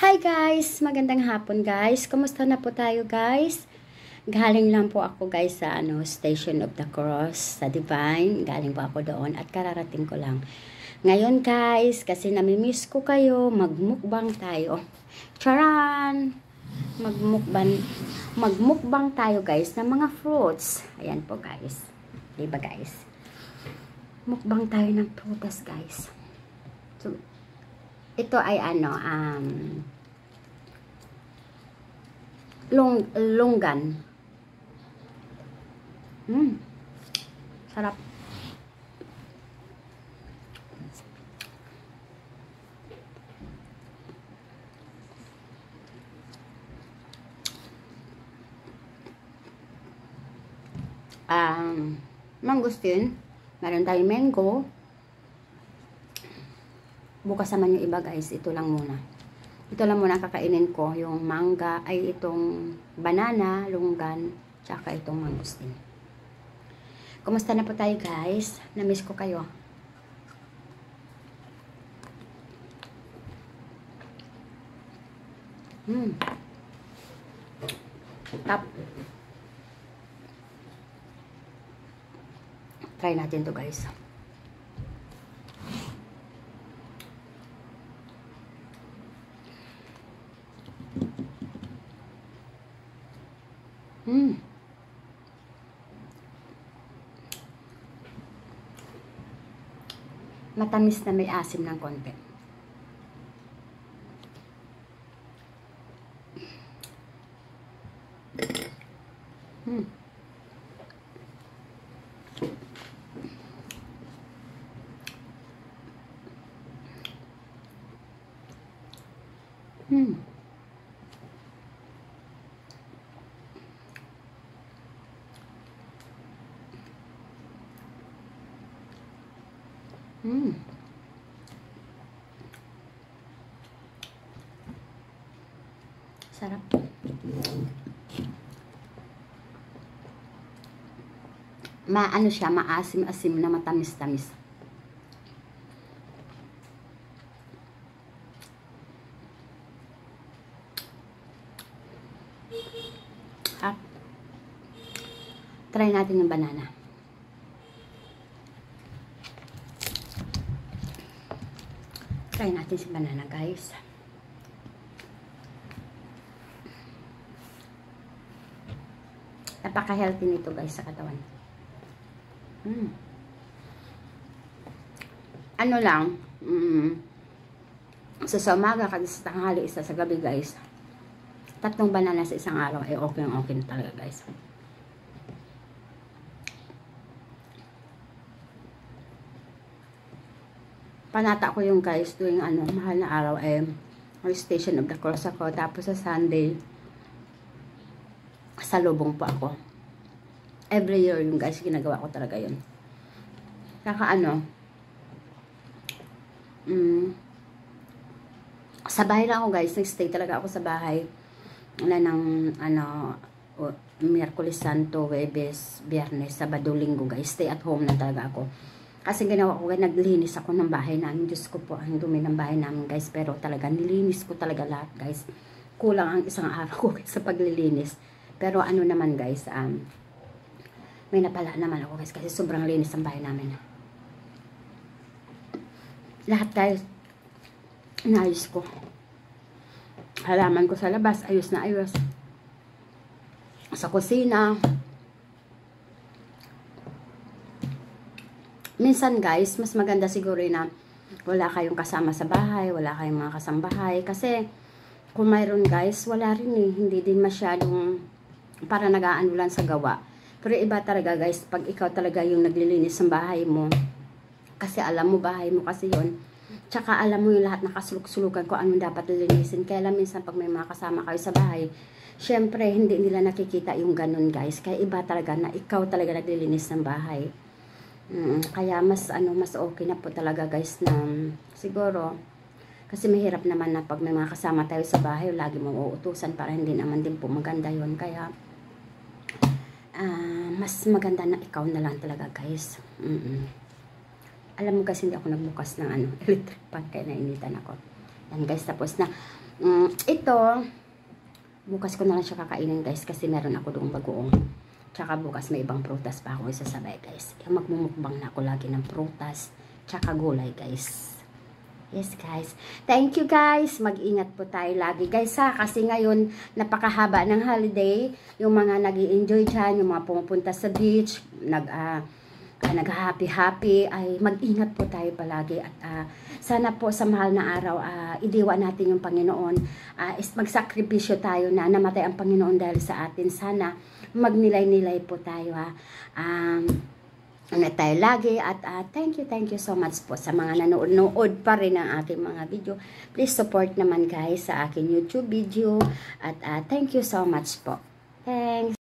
Hi guys! Magandang hapon guys. Kumusta na po tayo guys? Galing lang po ako guys sa Station of the Cross sa Divine. Galing po ako doon at kararating ko lang. Ngayon guys, kasi namimiss ko kayo, magmukbang tayo. Charan! Magmukbang tayo guys ng mga fruits. Ayan po guys. Diba guys? Mukbang tayo ng prutas guys. So, ito ay longgan. Sarap. Mangustin. Meron tayong mango. Bukas naman yung iba guys, ito lang muna. Ito lang muna kakainin ko, yung mangga, ay itong banana, lunggan, tsaka itong mangustin. Kumusta na po tayo guys? Namiss ko kayo. Top. Try natin to guys. Matamis na may asim ng konti. Sarap. Maano siya, maasim-asim na matamis-tamis. Try natin yung banana. Try natin si banana guys. Napaka-healthy nito guys sa katawan. Ano lang, sa umaga kasi sa tanghali, isa sa gabi guys. 3 banana sa isang araw ay okay na talaga guys. Panata ko yung guys tuwing mahal na araw ay Station of the Cross ako. Tapos sa Sunday, sa lubong po ako. Every year yung guys, ginagawa ko talaga yun. Saka sa bahay lang ako guys, nag-stay talaga ako sa bahay. Ng Miyerkules Santo, Huwebes, Biyernes, Sabado, Linggo guys, stay at home na talaga ako. Kasi ginawa ko, naglinis ako ng bahay namin. Diyos ko po, ang dumi ng bahay namin guys. Pero talaga, nilinis ko talaga lahat guys. Kulang ang isang araw ko sa paglilinis. Pero naman guys, may napala naman ako guys. Kasi sobrang linis ang bahay namin. Lahat guys, inayos ko. Halaman ko sa labas, ayos na ayos. Sa kusina. Minsan guys, mas maganda siguro na wala kayong kasama sa bahay, wala kayong mga kasambahay. Kasi kung mayroon guys, wala rin hindi din masyadong para nag-aano lang sa gawa. Pero iba talaga guys, pag ikaw talaga yung naglilinis ng bahay mo, kasi alam mo bahay mo kasi yon. Tsaka alam mo yung lahat na kasuluk-sulukan kung anong dapat lilinisin. Kaya lang minsan pag may mga kasama kayo sa bahay, syempre hindi nila nakikita yung ganun guys. Kaya iba talaga na ikaw talaga naglilinis ng bahay. Kaya mas okay na po talaga guys na siguro kasi mahirap naman na pag may mga kasama tayo sa bahay lagi mong uutusan para hindi naman din po maganda yon. Kaya mas maganda na ikaw na lang talaga guys. Alam mo kasi hindi ako nagbukas ng electric fan kaya nainitan ako. Yan guys, tapos na. Ito, bukas ko na lang siya kakainin guys kasi meron ako doong bagoong. Tsaka bukas may ibang prutas pa ako isasabay guys. Magmumukbang na ako lagi ng prutas. Tsaka gulay guys. Yes guys. Thank you guys. Mag-ingat po tayo lagi guys ha. Kasi ngayon napakahaba ng holiday. Yung mga nag-i-enjoy dyan, yung mga pumupunta sa beach, nag-happy-happy, ay mag-ingat po tayo palagi. At sana po sa mahal na araw, idiwa natin yung Panginoon. Magsakripisyo tayo na namatay ang Panginoon dahil sa atin. Sana magnilay-nilay po tayo ha. Tayo lagi at thank you so much po sa mga nanonood pa rin ng aking mga video. Please support naman guys sa aking YouTube video at thank you so much po. Thanks.